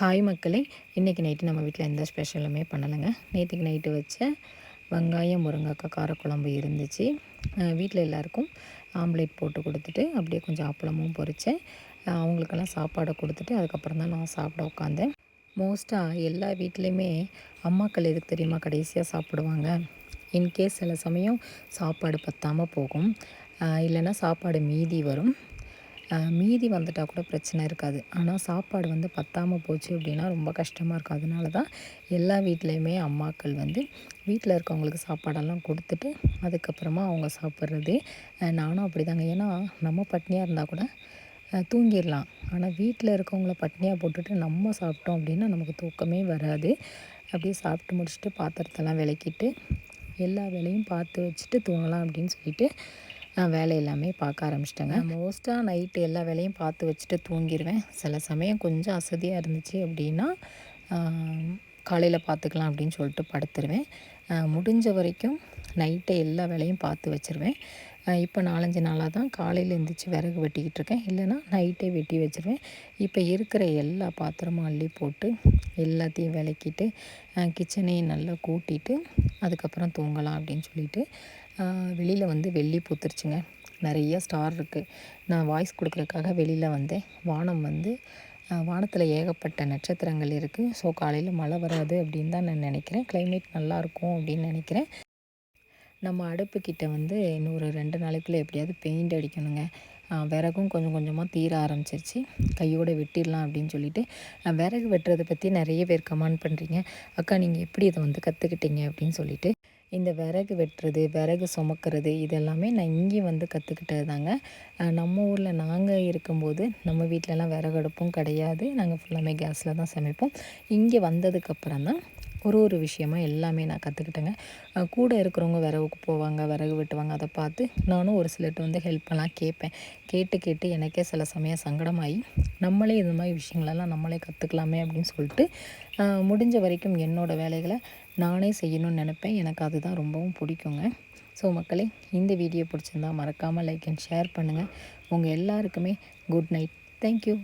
Hi மக்களே, இன்றைக்கி night நம்ம வீட்டில் எந்த ஸ்பெஷலுமே பண்ணலைங்க. நேற்றுக்கு நைட்டு வச்ச வெங்காயம் முருங்கைக்காய் காரக்குழம்பு இருந்துச்சு. வீட்டில் எல்லாேருக்கும் ஆம்லேட் போட்டு கொடுத்துட்டு அப்படியே கொஞ்சம் அப்பளமும் பொரித்தேன். அவங்களுக்கெல்லாம் சாப்பாடை கொடுத்துட்டு அதுக்கப்புறம் தான் நான் சாப்பிட உட்காந்தேன். மோஸ்ட்டாக எல்லா வீட்லேயுமே அம்மாக்கள் எதுக்கு தெரியுமா கடைசியாக சாப்பிடுவாங்க? இன்கேஸ் சில சமயம் சாப்பாடு பத்தாமல் போகும், இல்லைன்னா சாப்பாடு மீதி வரும். மீதி வந்துட்டால் கூட பிரச்சனை இருக்காது. ஆனால் சாப்பாடு வந்து பத்தாமல் போச்சு அப்படின்னா ரொம்ப கஷ்டமாக இருக்கும். அதனால தான் எல்லா வீட்லேயுமே அம்மாக்கள் வந்து வீட்டில் இருக்கவங்களுக்கு சாப்பாடெல்லாம் கொடுத்துட்டு அதுக்கப்புறமா அவங்க சாப்பிட்றது. நானும் அப்படி தாங்க. ஏன்னா நம்ம பட்னியாக இருந்தால் கூட தூங்கிடலாம். ஆனால் வீட்டில் இருக்கவங்கள பட்னியாக போட்டுட்டு நம்ம சாப்பிட்டோம் அப்படின்னா நமக்கு தூக்கமே வராது. அப்படியே சாப்பிட்டு முடிச்சுட்டு பாத்திரத்தெல்லாம் விளக்கிட்டு எல்லா வேலையும் பார்த்து வச்சுட்டு தூங்கலாம் அப்படின்னு சொல்லிட்டு வேலை எல்லாமே பார்க்க ஆரம்பிச்சிட்டேங்க. மோஸ்ட்டாக நைட்டு எல்லா வேலையும் பார்த்து வச்சுட்டு தூங்கிடுவேன். சில சமயம் கொஞ்சம் அசதியாக இருந்துச்சு அப்படின்னா காலையில் பார்த்துக்கலாம் அப்படின்னு சொல்லிட்டு படுத்துருவேன். முடிஞ்ச வரைக்கும் நைட்டே எல்லா வேலையும் பார்த்து வச்சுருவேன். இப்போ 4-5 நாளாக தான் காலையில் எழுந்திரிச்சி விறகு வெட்டிக்கிட்டு இருக்கேன். இல்லைன்னா நைட்டே வெட்டி வச்சுருவேன். இப்போ இருக்கிற எல்லா பாத்திரமும் அள்ளி போட்டு எல்லாத்தையும் விளக்கிட்டு கிச்சனையும் நல்லா கூட்டிட்டு அதுக்கப்புறம் தூங்கலாம் அப்படின்னு சொல்லிட்டு வெளியில் வந்து வெள்ளி பூத்துருச்சுங்க. நிறைய ஸ்டார் இருக்குது. நான் வாய்ஸ் கொடுக்குறதுக்காக வெளியில் வந்தேன். வானம் வந்து வானத்தில் ஏகப்பட்ட நட்சத்திரங்கள் இருக்குது. ஸோ காலையில் மழை வராது அப்படின்னு தான் நான் நினைக்கிறேன். கிளைமேட் நல்லாயிருக்கும் அப்படின்னு நினைக்கிறேன். நம்ம அடுப்புக்கிட்ட வந்து இன்னும் ஒரு 2 நாளைக்குள்ளே எப்படியாவது பெயிண்ட் அடிக்கணுங்க. விறகும் கொஞ்சம் கொஞ்சமாக தீர ஆரம்பிச்சிருச்சு. கையோடு வெட்டிடலாம் அப்படின்னு சொல்லிட்டு விறகு வெட்டுறதை பற்றி நிறைய பேர் கமெண்ட் பண்ணுறீங்க. அக்கா நீங்கள் எப்படி இதை வந்து கற்றுக்கிட்டீங்க அப்படின்னு சொல்லிட்டு. இந்த விறகு வெட்டுறது, விறகு சுமக்கிறது இதெல்லாமே நான் இங்கே வந்து கற்றுக்கிட்டது தாங்க. நம்ம ஊரில் நாங்கள் இருக்கும்போது நம்ம வீட்டிலலாம் விறகு அடுப்பும் கிடையாது. நாங்கள் ஃபுல்லாமே கேஸில் தான் சமைப்போம். இங்கே வந்ததுக்கப்புறம் தான் ஒரு விஷயமா எல்லாமே நான் கற்றுக்கிட்டேங்க. கூட இருக்கிறவங்க விறகுக்கு போவாங்க, விறகு வெட்டுவாங்க. அதை பார்த்து நானும் ஒரு சிலர்கிட்ட வந்து ஹெல்ப்பெல்லாம் கேட்பேன். கேட்டு எனக்கே சில சமயம் சங்கடமாகி நம்மளே இந்த மாதிரி விஷயங்களெல்லாம் நம்மளே கற்றுக்கலாமே அப்படின்னு சொல்லிட்டு முடிஞ்ச வரைக்கும் என்னோடய வேலைகளை நானே செய்யணும்னு நினப்பேன். எனக்கு அதுதான் ரொம்பவும் பிடிக்குங்க. ஸோ மக்களே, இந்த வீடியோ பிடிச்சிருந்தா மறக்காமல் லைக் அண்ட் ஷேர் பண்ணுங்கள். உங்கள் எல்லாருக்குமே குட் நைட். தேங்க்யூ.